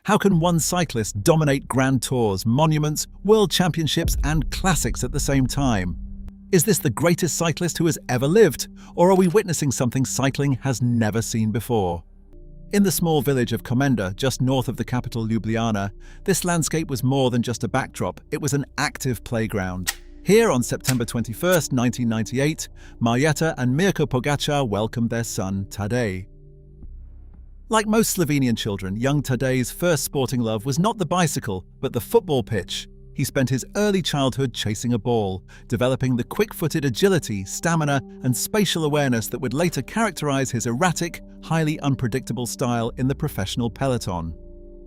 How can one cyclist dominate Grand Tours, monuments, world championships, and classics at the same time? Is this the greatest cyclist who has ever lived, or are we witnessing something cycling has never seen before? In the small village of Komenda, just north of the capital Ljubljana, this landscape was more than just a backdrop, it was an active playground. Here on September 21, 1998, Marjeta and Mirko Pogačar welcomed their son, Tadej. Like most Slovenian children, young Tadej's first sporting love was not the bicycle, but the football pitch. He spent his early childhood chasing a ball, developing the quick-footed agility, stamina, and spatial awareness that would later characterize his erratic, highly unpredictable style in the professional peloton.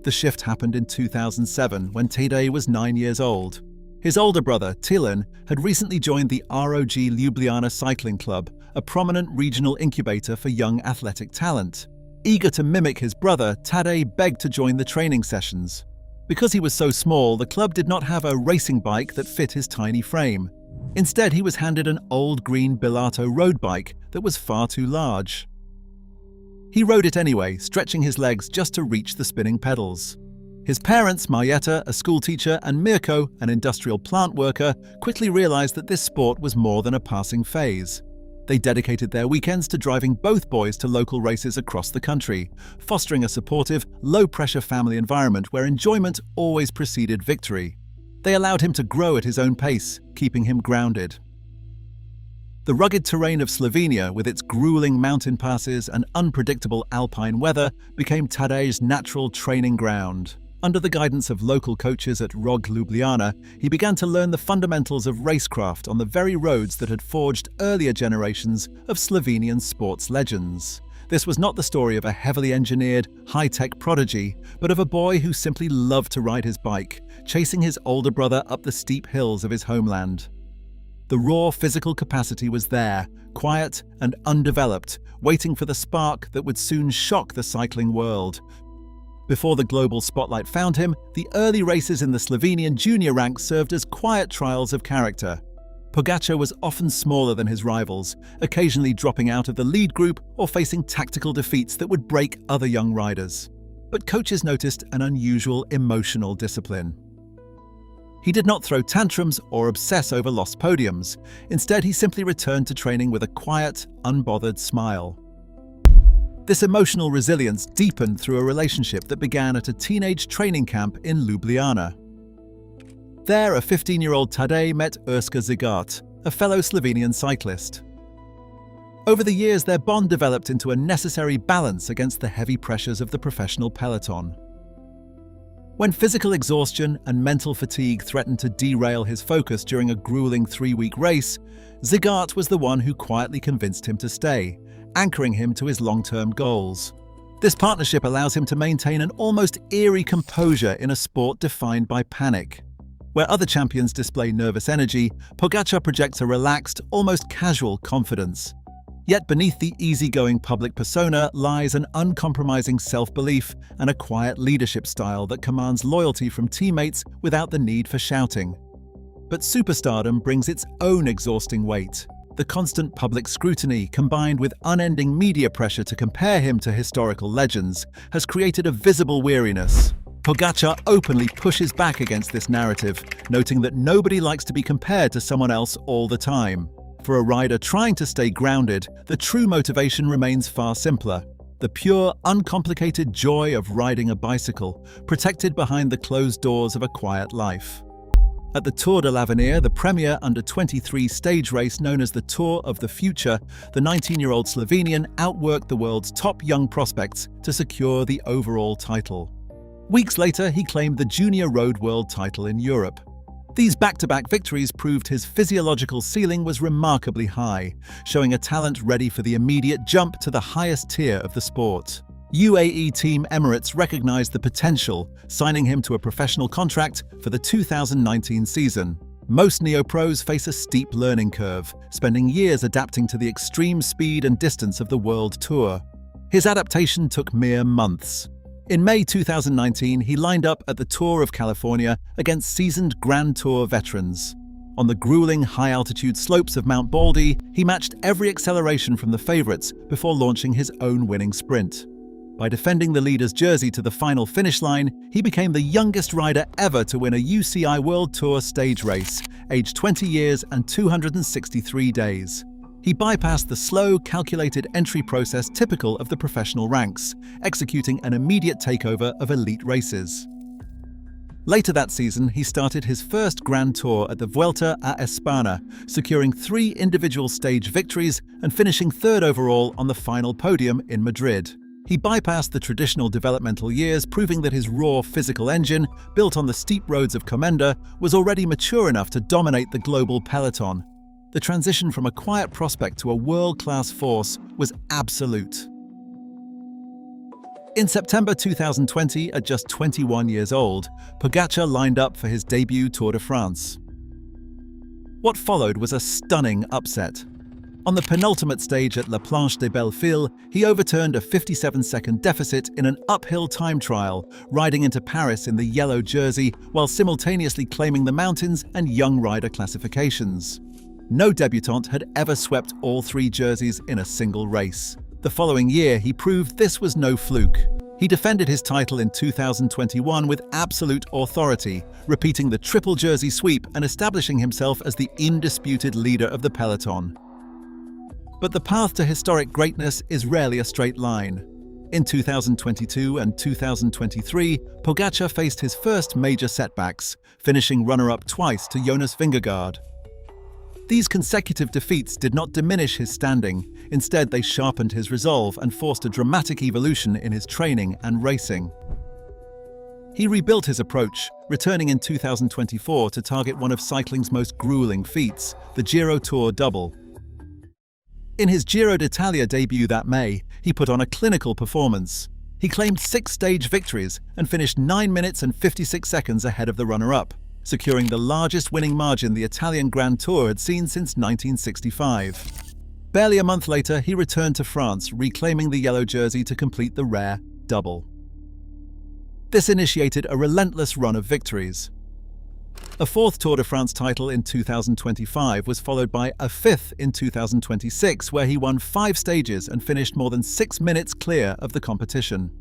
The shift happened in 2007, when Tadej was 9 years old. His older brother, Tilen, had recently joined the ROG Ljubljana Cycling Club, a prominent regional incubator for young athletic talent. Eager to mimic his brother, Tadej begged to join the training sessions. Because he was so small, the club did not have a racing bike that fit his tiny frame. Instead, he was handed an old green Bilato road bike that was far too large. He rode it anyway, stretching his legs just to reach the spinning pedals. His parents, Marjeta, a schoolteacher, and Mirko, an industrial plant worker, quickly realized that this sport was more than a passing phase. They dedicated their weekends to driving both boys to local races across the country, fostering a supportive, low-pressure family environment where enjoyment always preceded victory. They allowed him to grow at his own pace, keeping him grounded. The rugged terrain of Slovenia, with its grueling mountain passes and unpredictable alpine weather, became Tadej's natural training ground. Under the guidance of local coaches at ROG Ljubljana, he began to learn the fundamentals of racecraft on the very roads that had forged earlier generations of Slovenian sports legends. This was not the story of a heavily engineered, high-tech prodigy, but of a boy who simply loved to ride his bike, chasing his older brother up the steep hills of his homeland. The raw physical capacity was there, quiet and undeveloped, waiting for the spark that would soon shock the cycling world. Before the global spotlight found him, the early races in the Slovenian junior ranks served as quiet trials of character. Pogačar was often smaller than his rivals, occasionally dropping out of the lead group or facing tactical defeats that would break other young riders. But coaches noticed an unusual emotional discipline. He did not throw tantrums or obsess over lost podiums. Instead, he simply returned to training with a quiet, unbothered smile. This emotional resilience deepened through a relationship that began at a teenage training camp in Ljubljana. There, a 15-year-old Tadej met Urška Zigart, a fellow Slovenian cyclist. Over the years, their bond developed into a necessary balance against the heavy pressures of the professional peloton. When physical exhaustion and mental fatigue threatened to derail his focus during a grueling 3-week race, Zigart was the one who quietly convinced him to stay, anchoring him to his long-term goals. This partnership allows him to maintain an almost eerie composure in a sport defined by panic. Where other champions display nervous energy, Pogačar projects a relaxed, almost casual confidence. Yet beneath the easygoing public persona lies an uncompromising self-belief and a quiet leadership style that commands loyalty from teammates without the need for shouting. But superstardom brings its own exhausting weight. The constant public scrutiny, combined with unending media pressure to compare him to historical legends, has created a visible weariness. Pogačar openly pushes back against this narrative, noting that nobody likes to be compared to someone else all the time. For a rider trying to stay grounded, the true motivation remains far simpler. The pure, uncomplicated joy of riding a bicycle, protected behind the closed doors of a quiet life. At the Tour de l'Avenir, the premier under-23 stage race known as the Tour of the Future, the 19-year-old Slovenian outworked the world's top young prospects to secure the overall title. Weeks later, he claimed the Junior Road World title in Europe. These back-to-back victories proved his physiological ceiling was remarkably high, showing a talent ready for the immediate jump to the highest tier of the sport. UAE Team Emirates recognized the potential, signing him to a professional contract for the 2019 season. Most neo-pros face a steep learning curve, spending years adapting to the extreme speed and distance of the World Tour. His adaptation took mere months. In May 2019, he lined up at the Tour of California against seasoned Grand Tour veterans. On the grueling high-altitude slopes of Mount Baldy, he matched every acceleration from the favorites before launching his own winning sprint. By defending the leader's jersey to the final finish line, he became the youngest rider ever to win a UCI World Tour stage race, aged 20 years and 263 days. He bypassed the slow, calculated entry process typical of the professional ranks, executing an immediate takeover of elite races. Later that season, he started his first Grand Tour at the Vuelta a España, securing 3 individual stage victories and finishing third overall on the final podium in Madrid. He bypassed the traditional developmental years, proving that his raw physical engine, built on the steep roads of Comenda, was already mature enough to dominate the global peloton. The transition from a quiet prospect to a world-class force was absolute. In September 2020, at just 21 years old, Pogacar lined up for his debut Tour de France. What followed was a stunning upset. On the penultimate stage at La Planche des Belles Filles, he overturned a 57-second deficit in an uphill time trial, riding into Paris in the yellow jersey while simultaneously claiming the mountains and young rider classifications. No debutant had ever swept all 3 jerseys in a single race. The following year, he proved this was no fluke. He defended his title in 2021 with absolute authority, repeating the triple jersey sweep and establishing himself as the undisputed leader of the peloton. But the path to historic greatness is rarely a straight line. In 2022 and 2023, Pogacar faced his first major setbacks, finishing runner-up twice to Jonas Vingegaard. These consecutive defeats did not diminish his standing. Instead, they sharpened his resolve and forced a dramatic evolution in his training and racing. He rebuilt his approach, returning in 2024 to target one of cycling's most grueling feats, the Giro Tour double. In his Giro d'Italia debut that May, he put on a clinical performance. He claimed 6 stage victories and finished 9 minutes and 56 seconds ahead of the runner-up, securing the largest winning margin the Italian Grand Tour had seen since 1965. Barely a month later, he returned to France, reclaiming the yellow jersey to complete the rare double. This initiated a relentless run of victories. A 4th Tour de France title in 2025 was followed by a 5th in 2026, where he won 5 stages and finished more than 6 minutes clear of the competition.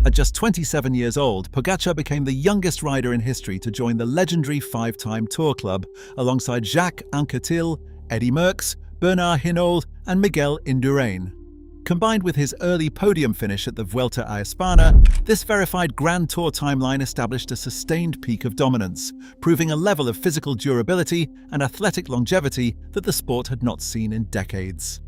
At just 27 years old, Pogacar became the youngest rider in history to join the legendary 5-time Tour Club, alongside Jacques Anquetil, Eddy Merckx, Bernard Hinault and Miguel Indurain. Combined with his early podium finish at the Vuelta a España, this verified Grand Tour timeline established a sustained peak of dominance, proving a level of physical durability and athletic longevity that the sport had not seen in decades.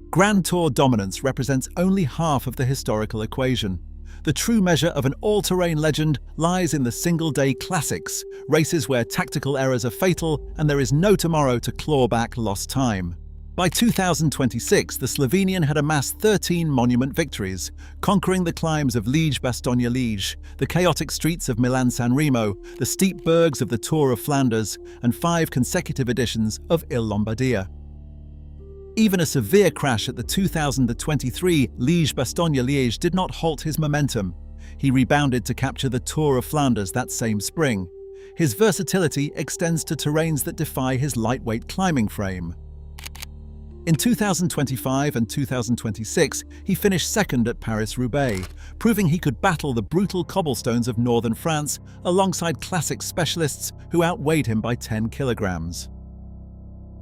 Grand Tour dominance represents only half of the historical equation. The true measure of an all-terrain legend lies in the single-day classics, races where tactical errors are fatal and there is no tomorrow to claw back lost time. By 2026, the Slovenian had amassed 13 monument victories, conquering the climbs of Liège-Bastogne-Liège, the chaotic streets of Milan-San Remo, the steep bergs of the Tour of Flanders, and 5 consecutive editions of Il Lombardia. Even a severe crash at the 2023 Liège-Bastogne-Liège did not halt his momentum. He rebounded to capture the Tour of Flanders that same spring. His versatility extends to terrains that defy his lightweight climbing frame. In 2025 and 2026, he finished second at Paris-Roubaix, proving he could battle the brutal cobblestones of northern France alongside classic specialists who outweighed him by 10 kilograms.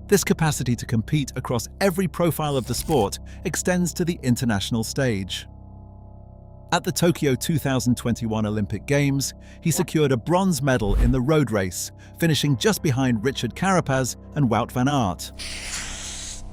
This capacity to compete across every profile of the sport extends to the international stage. At the Tokyo 2021 Olympic Games, he secured a bronze medal in the road race, finishing just behind Richard Carapaz and Wout van Aert.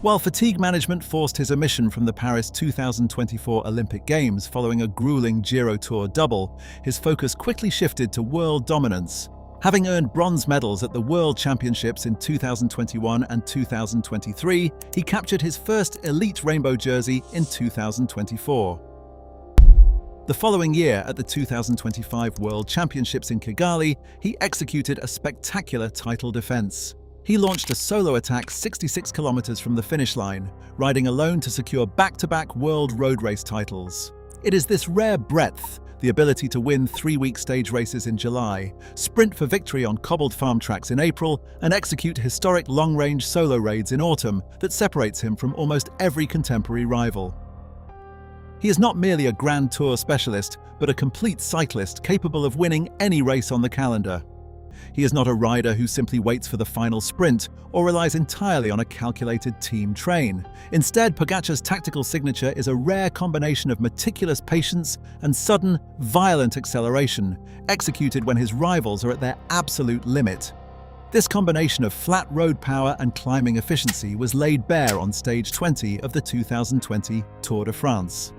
While fatigue management forced his omission from the Paris 2024 Olympic Games following a grueling Giro Tour double, his focus quickly shifted to world dominance. Having earned bronze medals at the World Championships in 2021 and 2023, he captured his first elite rainbow jersey in 2024. The following year, at the 2025 World Championships in Kigali, he executed a spectacular title defense. He launched a solo attack 66 kilometers from the finish line, riding alone to secure back-to-back world road race titles. It is this rare breadth, the ability to win 3-week stage races in July, sprint for victory on cobbled farm tracks in April, and execute historic long-range solo raids in autumn, that separates him from almost every contemporary rival. He is not merely a Grand Tour specialist, but a complete cyclist capable of winning any race on the calendar. He is not a rider who simply waits for the final sprint or relies entirely on a calculated team train. Instead, Pogacar's tactical signature is a rare combination of meticulous patience and sudden, violent acceleration, executed when his rivals are at their absolute limit. This combination of flat road power and climbing efficiency was laid bare on stage 20 of the 2020 Tour de France.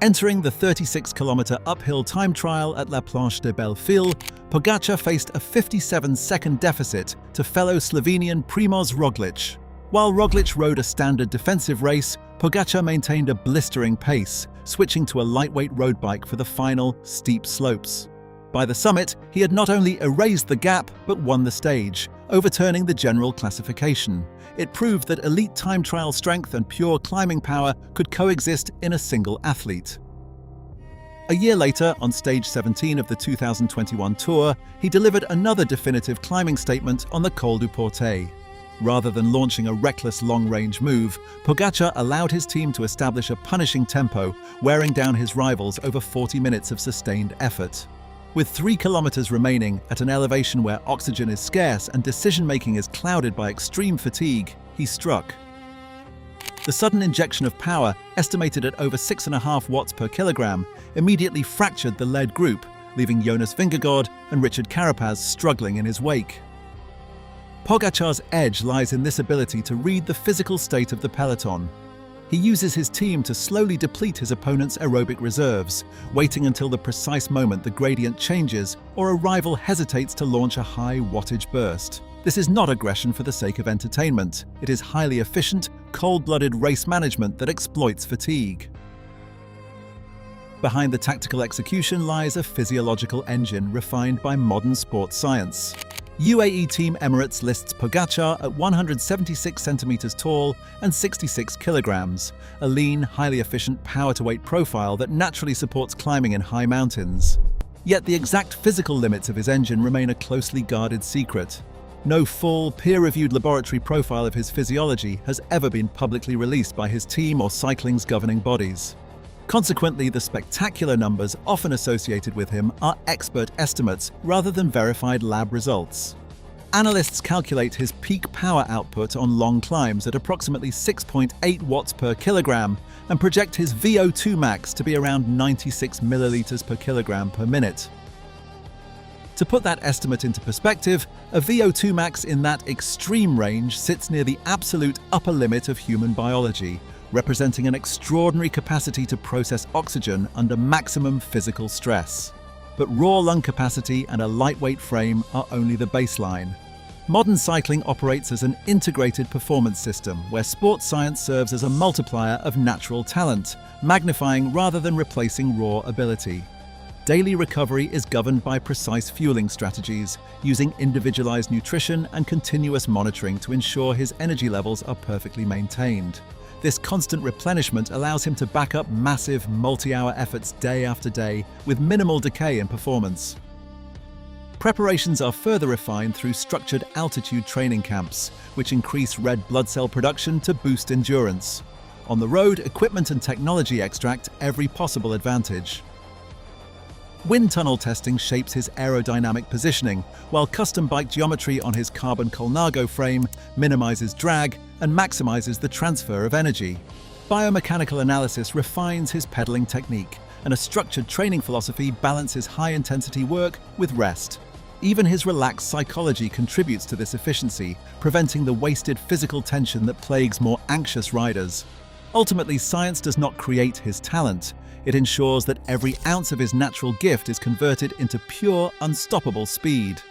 Entering the 36-kilometer uphill time trial at La Planche de Belleville, Pogacar faced a 57-second deficit to fellow Slovenian Primož Roglič. While Roglič rode a standard defensive race, Pogacar maintained a blistering pace, switching to a lightweight road bike for the final, steep slopes. By the summit, he had not only erased the gap, but won the stage, overturning the general classification. It proved that elite time trial strength and pure climbing power could coexist in a single athlete. A year later, on stage 17 of the 2021 Tour, he delivered another definitive climbing statement on the Col du Portet. Rather than launching a reckless long-range move, Pogacar allowed his team to establish a punishing tempo, wearing down his rivals over 40 minutes of sustained effort. With 3 kilometers remaining at an elevation where oxygen is scarce and decision-making is clouded by extreme fatigue, he struck. The sudden injection of power, estimated at over 6.5 watts per kilogram, immediately fractured the lead group, leaving Jonas Vingegaard and Richard Carapaz struggling in his wake. Pogacar's edge lies in this ability to read the physical state of the peloton. He uses his team to slowly deplete his opponent's aerobic reserves, waiting until the precise moment the gradient changes or a rival hesitates to launch a high wattage burst. This is not aggression for the sake of entertainment. It is highly efficient, cold-blooded race management that exploits fatigue. Behind the tactical execution lies a physiological engine refined by modern sports science. UAE Team Emirates lists Pogacar at 176 centimeters tall and 66 kilograms, a lean, highly efficient power-to-weight profile that naturally supports climbing in high mountains. Yet the exact physical limits of his engine remain a closely guarded secret. No full, peer-reviewed laboratory profile of his physiology has ever been publicly released by his team or cycling's governing bodies. Consequently, the spectacular numbers often associated with him are expert estimates rather than verified lab results. Analysts calculate his peak power output on long climbs at approximately 6.8 watts per kilogram and project his VO2 max to be around 96 milliliters per kilogram per minute. To put that estimate into perspective, a VO2 max in that extreme range sits near the absolute upper limit of human biology, representing an extraordinary capacity to process oxygen under maximum physical stress. But raw lung capacity and a lightweight frame are only the baseline. Modern cycling operates as an integrated performance system where sports science serves as a multiplier of natural talent, magnifying rather than replacing raw ability. Daily recovery is governed by precise fueling strategies, using individualized nutrition and continuous monitoring to ensure his energy levels are perfectly maintained. This constant replenishment allows him to back up massive, multi-hour efforts day after day with minimal decay in performance. Preparations are further refined through structured altitude training camps, which increase red blood cell production to boost endurance. On the road, equipment and technology extract every possible advantage. Wind tunnel testing shapes his aerodynamic positioning, while custom bike geometry on his carbon Colnago frame minimizes drag and maximizes the transfer of energy. Biomechanical analysis refines his pedaling technique, and a structured training philosophy balances high-intensity work with rest. Even his relaxed psychology contributes to this efficiency, preventing the wasted physical tension that plagues more anxious riders. Ultimately, science does not create his talent. It ensures that every ounce of his natural gift is converted into pure, unstoppable speed.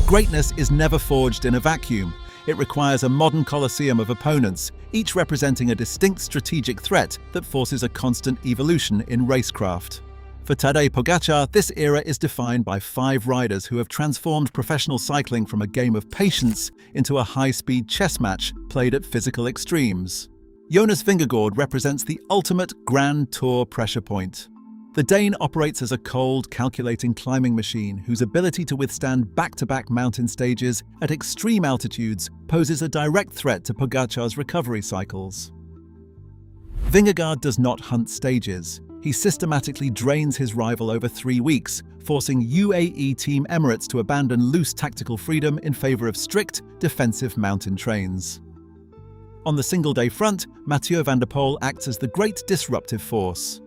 Greatness is never forged in a vacuum. It requires a modern coliseum of opponents, each representing a distinct strategic threat that forces a constant evolution in racecraft. For Tadej Pogacar, this era is defined by 5 riders who have transformed professional cycling from a game of patience into a high-speed chess match played at physical extremes. Jonas Vingegaard represents the ultimate Grand Tour pressure point. The Dane operates as a cold, calculating climbing machine whose ability to withstand back-to-back mountain stages at extreme altitudes poses a direct threat to Pogacar's recovery cycles. Vingegaard does not hunt stages. He systematically drains his rival over 3 weeks, forcing UAE Team Emirates to abandon loose tactical freedom in favor of strict, defensive mountain trains. On the single-day front, Mathieu van der Poel acts as the great disruptive force.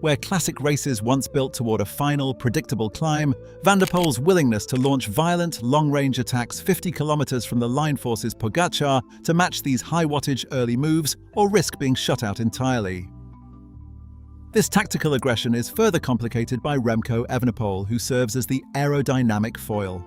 Where classic races once built toward a final, predictable climb, Van der Poel's willingness to launch violent, long-range attacks 50 kilometers from the line forces Pogacar to match these high-wattage early moves or risk being shut out entirely. This tactical aggression is further complicated by Remco Evenepoel, who serves as the aerodynamic foil.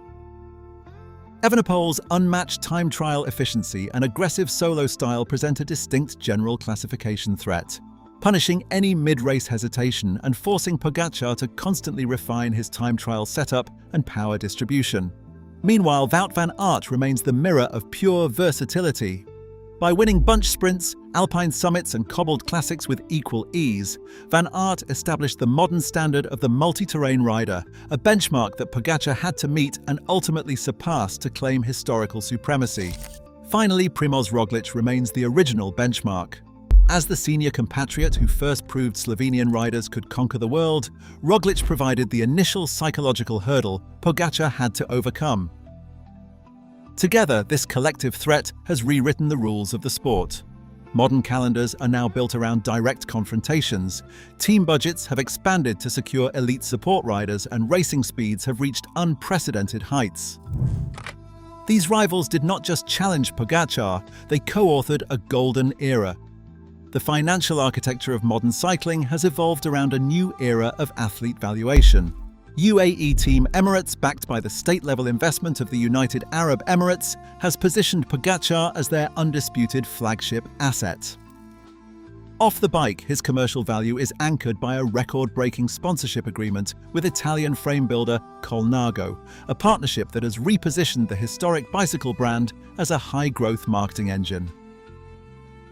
Evenepoel's unmatched time trial efficiency and aggressive solo style present a distinct general classification threat, punishing any mid-race hesitation and forcing Pogacar to constantly refine his time trial setup and power distribution. Meanwhile, Wout van Aert remains the mirror of pure versatility. By winning bunch sprints, alpine summits and cobbled classics with equal ease, Van Aert established the modern standard of the multi-terrain rider, a benchmark that Pogacar had to meet and ultimately surpass to claim historical supremacy. Finally, Primož Roglič remains the original benchmark. As the senior compatriot who first proved Slovenian riders could conquer the world, Roglič provided the initial psychological hurdle Pogacar had to overcome. Together, this collective threat has rewritten the rules of the sport. Modern calendars are now built around direct confrontations, team budgets have expanded to secure elite support riders, and racing speeds have reached unprecedented heights. These rivals did not just challenge Pogacar, they co-authored a golden era. The financial architecture of modern cycling has evolved around a new era of athlete valuation. UAE Team Emirates, backed by the state-level investment of the United Arab Emirates, has positioned Pogacar as their undisputed flagship asset. Off the bike, his commercial value is anchored by a record-breaking sponsorship agreement with Italian frame builder Colnago, a partnership that has repositioned the historic bicycle brand as a high-growth marketing engine.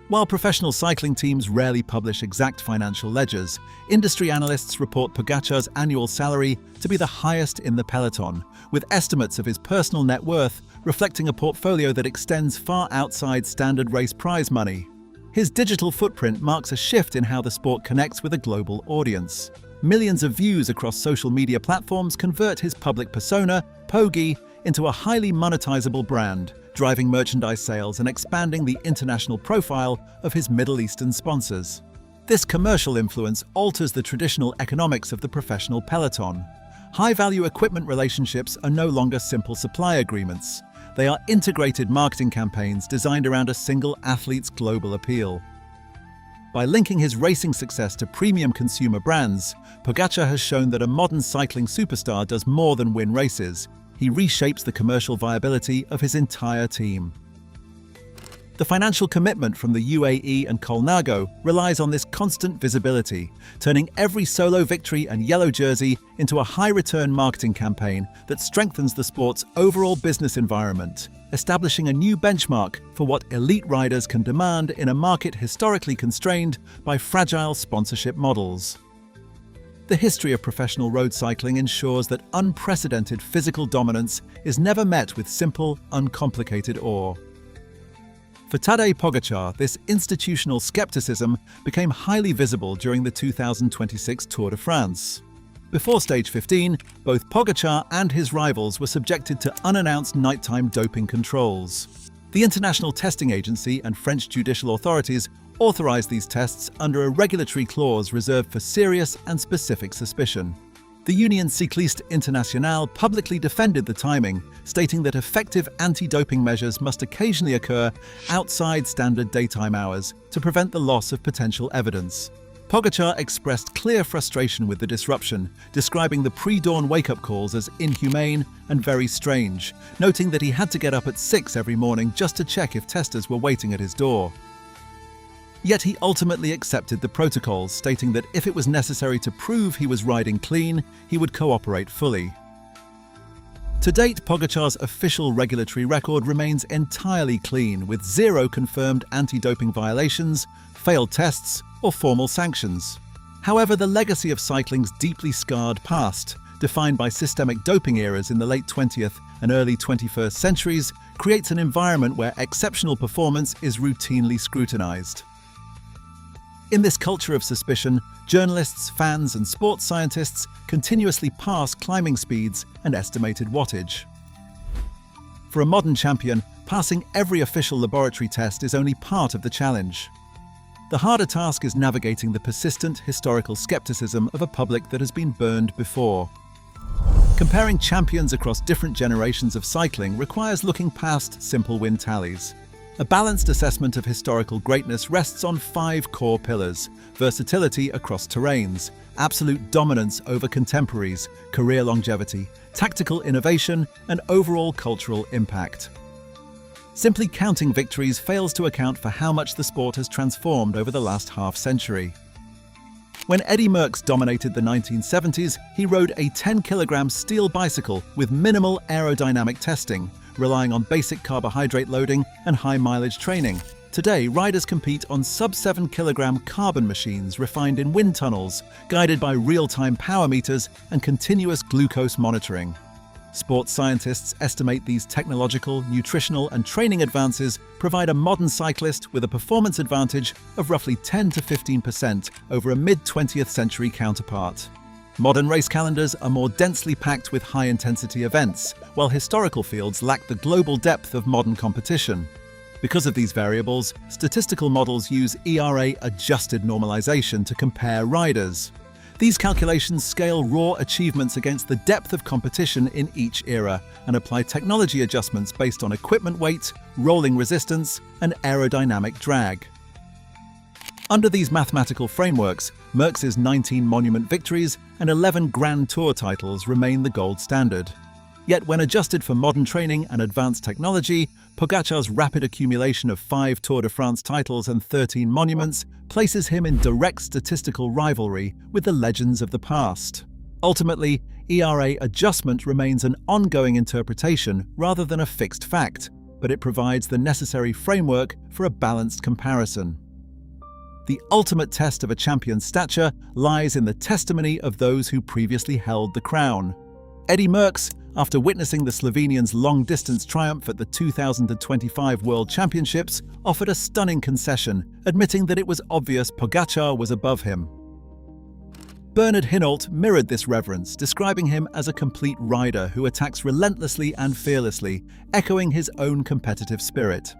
While professional cycling teams rarely publish exact financial ledgers, industry analysts report Pogacar's annual salary to be the highest in the peloton, with estimates of his personal net worth reflecting a portfolio that extends far outside standard race prize money. His digital footprint marks a shift in how the sport connects with a global audience. Millions of views across social media platforms convert his public persona, Pogi, into a highly monetizable brand, driving merchandise sales and expanding the international profile of his Middle Eastern sponsors. This commercial influence alters the traditional economics of the professional peloton. High-value equipment relationships are no longer simple supply agreements. They are integrated marketing campaigns designed around a single athlete's global appeal. By linking his racing success to premium consumer brands, Pogacar has shown that a modern cycling superstar does more than win races. He reshapes the commercial viability of his entire team. The financial commitment from the UAE and Colnago relies on this constant visibility, turning every solo victory and yellow jersey into a high-return marketing campaign that strengthens the sport's overall business environment, establishing a new benchmark for what elite riders can demand in a market historically constrained by fragile sponsorship models. The history of professional road cycling ensures that unprecedented physical dominance is never met with simple, uncomplicated awe. For Tadej Pogacar, this institutional skepticism became highly visible during the 2026 Tour de France. Before stage 15, both Pogacar and his rivals were subjected to unannounced nighttime doping controls. The International Testing Agency and French judicial authorities authorized these tests under a regulatory clause reserved for serious and specific suspicion. The Union Cyclist Internationale publicly defended the timing, stating that effective anti-doping measures must occasionally occur outside standard daytime hours to prevent the loss of potential evidence. Pogacar expressed clear frustration with the disruption, describing the pre-dawn wake-up calls as inhumane and very strange, noting that he had to get up at 6 every morning just to check if testers were waiting at his door. Yet he ultimately accepted the protocols, stating that if it was necessary to prove he was riding clean, he would cooperate fully. To date, Pogacar's official regulatory record remains entirely clean, with 0 confirmed anti-doping violations, failed tests, or formal sanctions. However, the legacy of cycling's deeply scarred past, defined by systemic doping eras in the late 20th and early 21st centuries, creates an environment where exceptional performance is routinely scrutinized. In this culture of suspicion, journalists, fans, and sports scientists continuously pass climbing speeds and estimated wattage. For a modern champion, passing every official laboratory test is only part of the challenge. The harder task is navigating the persistent historical skepticism of a public that has been burned before. Comparing champions across different generations of cycling requires looking past simple win tallies. A balanced assessment of historical greatness rests on 5 core pillars: versatility across terrains, absolute dominance over contemporaries, career longevity, tactical innovation, and overall cultural impact. Simply counting victories fails to account for how much the sport has transformed over the last half-century. When Eddy Merckx dominated the 1970s, he rode a 10-kilogram steel bicycle with minimal aerodynamic testing, relying on basic carbohydrate loading and high-mileage training. Today, riders compete on sub-7-kilogram carbon machines refined in wind tunnels, guided by real-time power meters and continuous glucose monitoring. Sports scientists estimate these technological, nutritional, and training advances provide a modern cyclist with a performance advantage of roughly 10 to 15% over a mid-20th century counterpart. Modern race calendars are more densely packed with high-intensity events, while historical fields lack the global depth of modern competition. Because of these variables, statistical models use ERA-adjusted normalization to compare riders. These calculations scale raw achievements against the depth of competition in each era and apply technology adjustments based on equipment weight, rolling resistance, and aerodynamic drag. Under these mathematical frameworks, Merckx's 19 monument victories and 11 Grand Tour titles remain the gold standard. Yet when adjusted for modern training and advanced technology, Pogacar's rapid accumulation of 5 Tour de France titles and 13 monuments places him in direct statistical rivalry with the legends of the past. Ultimately, ERA adjustment remains an ongoing interpretation rather than a fixed fact, but it provides the necessary framework for a balanced comparison. The ultimate test of a champion's stature lies in the testimony of those who previously held the crown. Eddy Merckx, after witnessing the Slovenian's long-distance triumph at the 2025 World Championships, offered a stunning concession, admitting that it was obvious Pogacar was above him. Bernard Hinault mirrored this reverence, describing him as a complete rider who attacks relentlessly and fearlessly, echoing his own competitive spirit.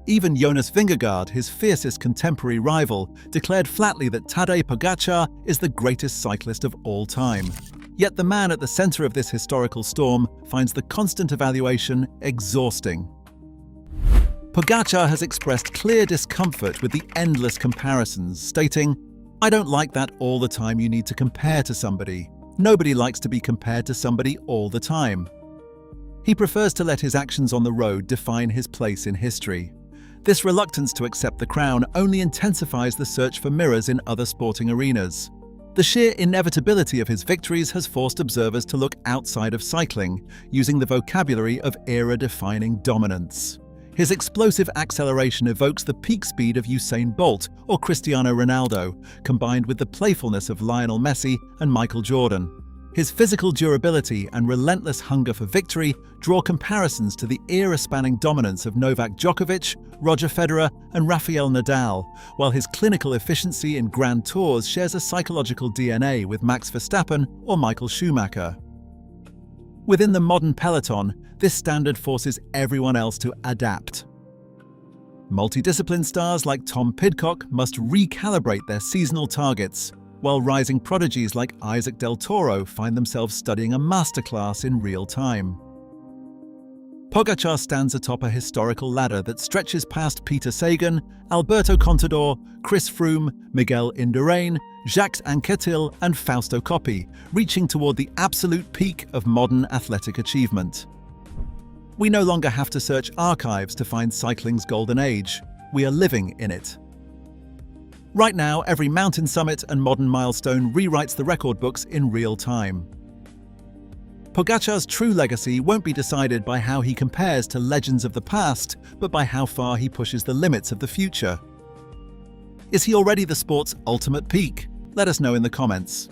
Even Jonas Vingegaard, his fiercest contemporary rival, declared flatly that Tadej Pogacar is the greatest cyclist of all time. Yet the man at the center of this historical storm finds the constant evaluation exhausting. Pogacar has expressed clear discomfort with the endless comparisons, stating, "I don't like that all the time you need to compare to somebody. Nobody likes to be compared to somebody all the time." He prefers to let his actions on the road define his place in history. This reluctance to accept the crown only intensifies the search for mirrors in other sporting arenas. The sheer inevitability of his victories has forced observers to look outside of cycling, using the vocabulary of era-defining dominance. His explosive acceleration evokes the peak speed of Usain Bolt or Cristiano Ronaldo, combined with the playfulness of Lionel Messi and Michael Jordan. His physical durability and relentless hunger for victory draw comparisons to the era-spanning dominance of Novak Djokovic, Roger Federer, and Rafael Nadal, while his clinical efficiency in Grand Tours shares a psychological DNA with Max Verstappen or Michael Schumacher. Within the modern peloton, this standard forces everyone else to adapt. Multidiscipline stars like Tom Pidcock must recalibrate their seasonal targets, while rising prodigies like Isaac Del Toro find themselves studying a masterclass in real time. Pogacar stands atop a historical ladder that stretches past Peter Sagan, Alberto Contador, Chris Froome, Miguel Indurain, Jacques Anquetil, and Fausto Coppi, reaching toward the absolute peak of modern athletic achievement. We no longer have to search archives to find cycling's golden age. We are living in it. Right now, every mountain summit and modern milestone rewrites the record books in real time. Pogacar's true legacy won't be decided by how he compares to legends of the past, but by how far he pushes the limits of the future. Is he already the sport's ultimate peak? Let us know in the comments.